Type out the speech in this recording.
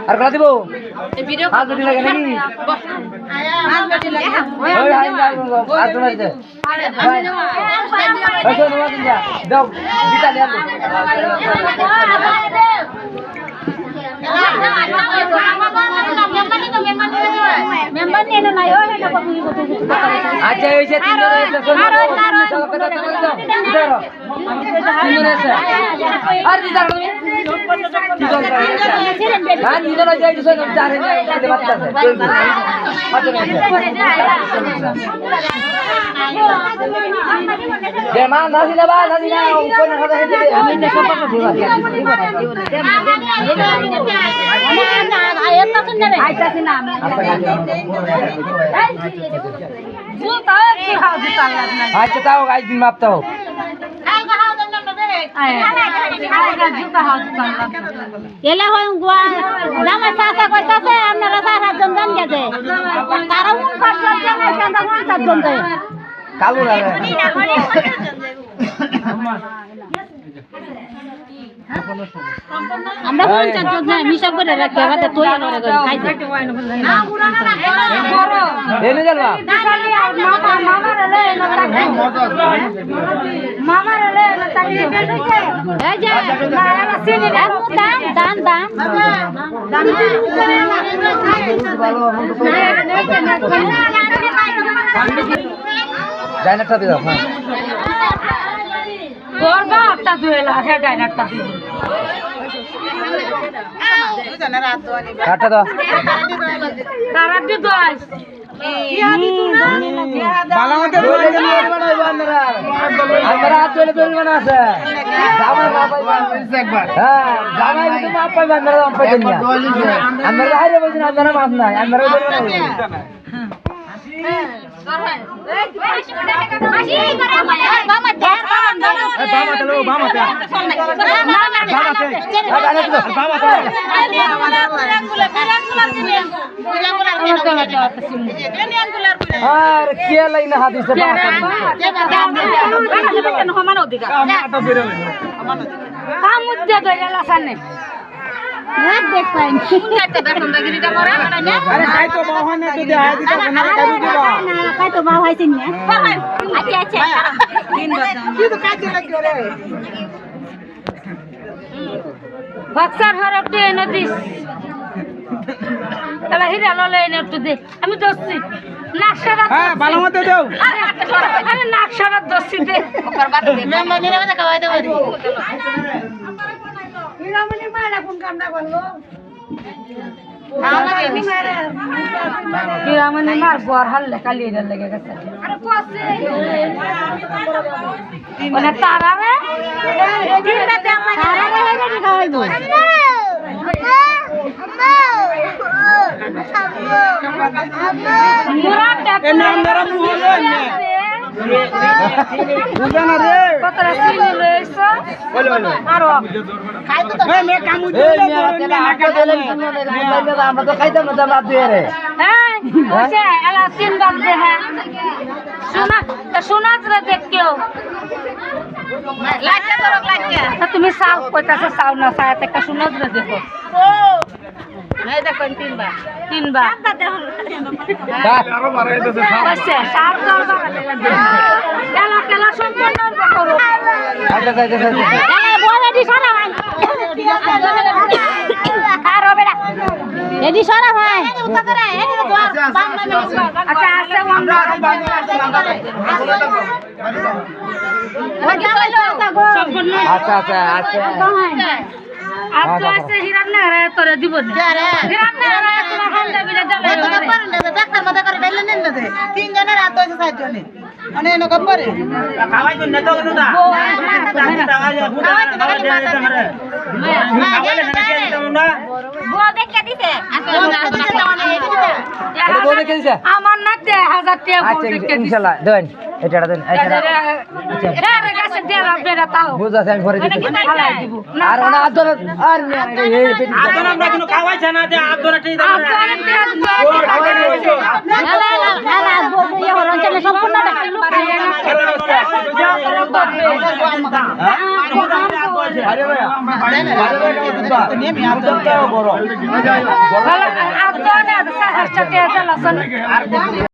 আর কলা দিব হাত বেটি লাগে নাকি আচ্ছা আচ্ছা তাও গাছ দিন মাপতে হোক এলা হয় জামা চাষা করতেছে আপনারা 4-8 জন জান গেছে তারা 49 জন আছে 50 জন যায় কালো লাগে আমরা 50 জন যাই হিসাব করে রাখতে হবে তুই করে খাইতে এনে যাবা মামা রে এই যে দান ডাইনারটা দিয়ে দাও হ্যাঁ করবা একটা দুয়েলা হে ডাইনারটা দিই কাটা দাও তারা দি দোস আমরা হাত ধরে তৈরি বানা আছে আমরা হাইরে বলছেন আপনারা মাছ নাই আমরা কে লাইন হাত দিচ্ছে দেখ পাইন তো মা হয়েছে আচ্ছা আচ্ছা বক্সার হরফ নদী তাহলে হিরা ললে একটু দে আমি দোষী নাকশারা হ্যাঁ ভালো মতো দাও আরে নাকশারা দোষী দে ওপর বাদ দে মেমনি রে মধ্যে খাওয়াই দেব হিরামনি মারা কোন কামটা করলো হিরামনি মার বর হাল্লে কালি রে লেগে গেছে আরে কসে ওনা তারা রে দিনটা দে আমরা তারা রে রেডি খাওয়াইবো আমরা তো খাইতাম না রাত দিয়ে রে তুমি চাও কইতাছে চাও না চাই একটা সুনজ রে দেখো তিনবার আচ্ছা আচ্ছা আচ্ছা আর তো আছে হিরান না রে তোরে দিব না হিরান না রে তোমার হালদা বিলে দলে রে পারেন না ডাক্তার মাথা করে ডাইলেন না দে তিন জনের রাত হইছে সাত জনে মানে এনো কবরে খাওয়াই তো না তো না এটা বউ দেখে দিছে আমার না 1000 টাকা আচ্ছা ইনশাআল্লাহ দেন এটা দেন বুঝাছে আমি পরে দিতে আর ওনা আদর আর এই পেটি আদর আমরা কোনো খাওয়াইছে না যে আদর ঠিক আরে ভাই বড় আর